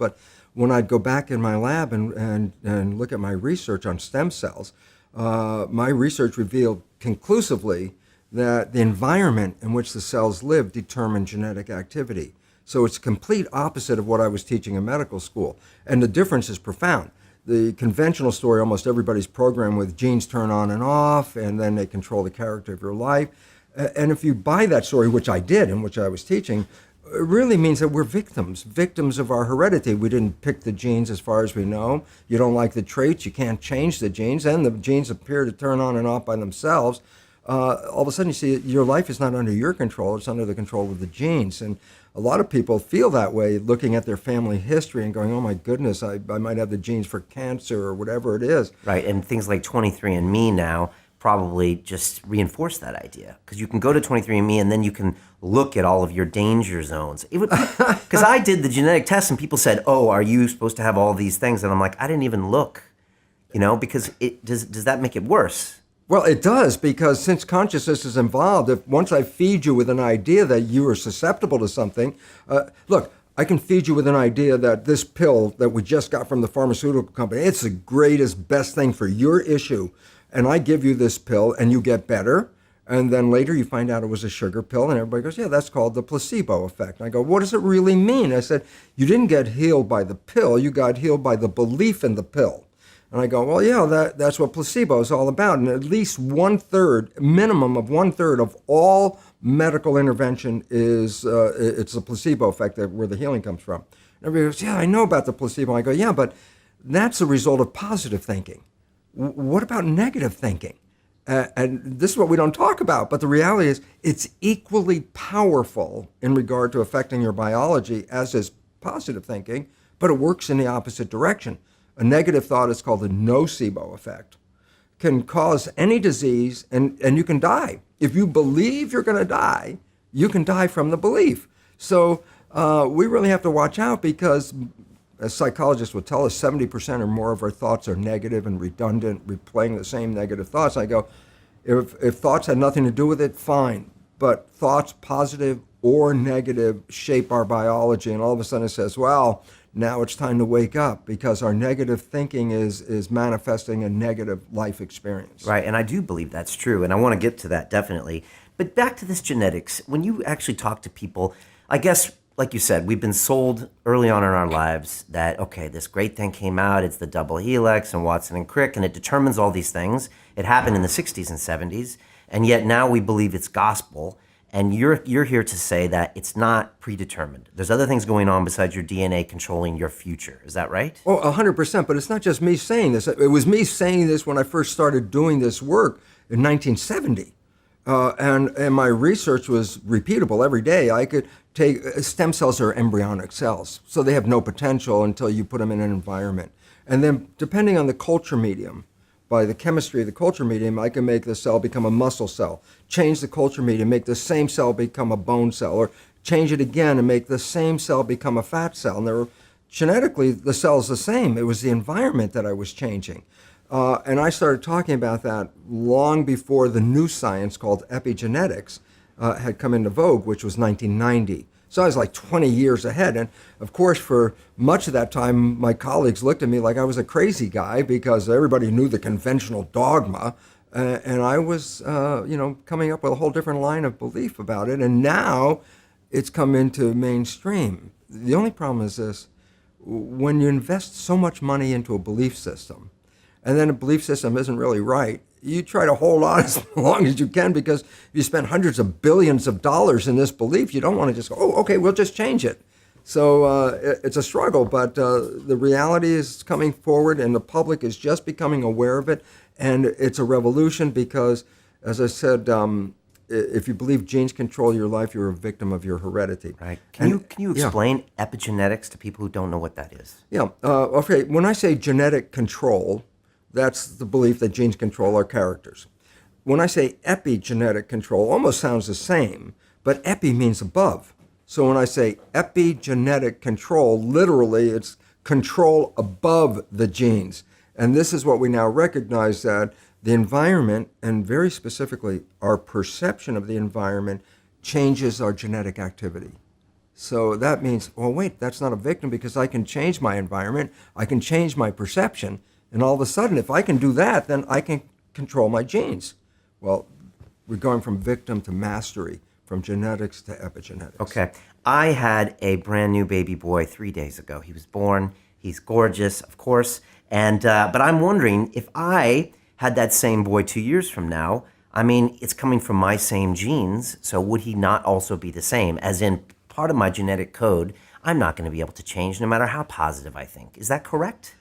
but when I'd go back in my lab and look at my research on stem cells, my research revealed conclusively that the environment in which the cells live determine genetic activity. So it's complete opposite of what I was teaching in medical school. And the difference is profound. The conventional story, almost everybody's programmed with genes turn on and off, and then they control the character of your life. And if you buy that story, which I did and which I was teaching, it really means that we're victims of our heredity. We didn't pick the genes as far as we know. You don't like the traits, you can't change the genes, and the genes appear to turn on and off by themselves. All of a sudden you see your life is not under your control, it's under the control of the genes. And a lot of people feel that way looking at their family history and going, oh my goodness, I might have the genes for cancer or whatever it is. Right, and things like 23andMe now probably just reinforce that idea, because you can go to 23andMe and then you can look at all of your danger zones. Because I did the genetic test and people said, oh, are you supposed to have all these things? And I'm like, I didn't even look, because does that make it worse? Well, it does, because since consciousness is involved, if once I feed you with an idea that you are susceptible to something, look, I can feed you with an idea that this pill that we just got from the pharmaceutical company, it's the greatest, best thing for your issue. And I give you this pill and you get better. And then later you find out it was a sugar pill and everybody goes, yeah, that's called the placebo effect. And I go, what does it really mean? I said, you didn't get healed by the pill, you got healed by the belief in the pill. And I go, well, yeah, that's what placebo is all about. And at least minimum of one third of all medical intervention is, it's a placebo effect where the healing comes from. And everybody goes, yeah, I know about the placebo. I go, yeah, but that's a result of positive thinking. What about negative thinking? And this is what we don't talk about, but the reality is it's equally powerful in regard to affecting your biology as is positive thinking, but it works in the opposite direction. A negative thought is called the nocebo effect, can cause any disease and you can die. If you believe you're going to die, you can die from the belief. So we really have to watch out because, as psychologists would tell us, 70% or more of our thoughts are negative and redundant, replaying the same negative thoughts. I go, if thoughts had nothing to do with it, fine. But thoughts, positive or negative, shape our biology. And all of a sudden it says, well, now it's time to wake up because our negative thinking is manifesting a negative life experience. Right, and I do believe that's true, and I want to get to that definitely. But back to this genetics, when you actually talk to people, I guess, like you said, we've been sold early on in our lives that, okay, this great thing came out, it's the double helix and Watson and Crick, and it determines all these things. It happened in the 60s and 70s, and yet now we believe it's gospel. And you're here to say that it's not predetermined. There's other things going on besides your DNA controlling your future. Is that right? Oh, 100%. But it's not just me saying this. It was me saying this when I first started doing this work in 1970. And my research was repeatable every day. I could take, stem cells are embryonic cells, so they have no potential until you put them in an environment. And then depending on the culture medium, by the chemistry of the culture medium, I can make the cell become a muscle cell, change the culture medium, make the same cell become a bone cell, or change it again and make the same cell become a fat cell. And genetically, the cell is the same. It was the environment that I was changing. And I started talking about that long before the new science called epigenetics had come into vogue, which was 1990. So I was like 20 years ahead. And of course, for much of that time, my colleagues looked at me like I was a crazy guy because everybody knew the conventional dogma. And I was, coming up with a whole different line of belief about it. And now it's come into mainstream. The only problem is this: when you invest so much money into a belief system, and then a belief system isn't really right, you try to hold on as long as you can, because if you spend hundreds of billions of dollars in this belief, you don't want to just go, oh, okay, we'll just change it. So it's a struggle, but the reality is coming forward and the public is just becoming aware of it. And it's a revolution because, as I said, if you believe genes control your life, you're a victim of your heredity. Right. Can you explain epigenetics to people who don't know what that is? Yeah. Okay. When I say genetic control, that's the belief that genes control our characters. When I say epigenetic control, almost sounds the same, but epi means above. So when I say epigenetic control, literally it's control above the genes. And this is what we now recognize, that the environment, and very specifically our perception of the environment, changes our genetic activity. So that means, well, wait, that's not a victim because I can change my environment, I can change my perception, and all of a sudden, if I can do that, then I can control my genes. Well, we're going from victim to mastery, from genetics to epigenetics. Okay. I had a brand new baby boy 3 days ago. He was born. He's gorgeous, of course. And but I'm wondering if I had that same boy 2 years from now. I mean, it's coming from my same genes. So would he not also be the same? As in, part of my genetic code, I'm not going to be able to change no matter how positive I think. Is that correct?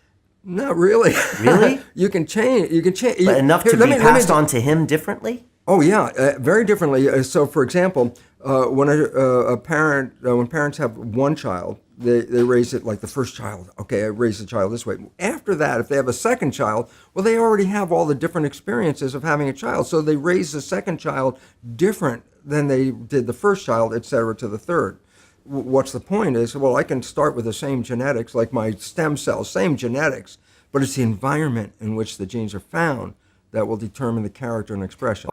Not really. Really? You can change. You can change. But enough to be passed on to him differently? Oh yeah, very differently. So, for example, when when parents have one child, they raise it like the first child. Okay, I raise the child this way. After that, if they have a second child, well, they already have all the different experiences of having a child, so they raise the second child different than they did the first child, et cetera, to the third. What's the point is, well, I can start with the same genetics, like my stem cells, same genetics, but it's the environment in which the genes are found that will determine the character and expression.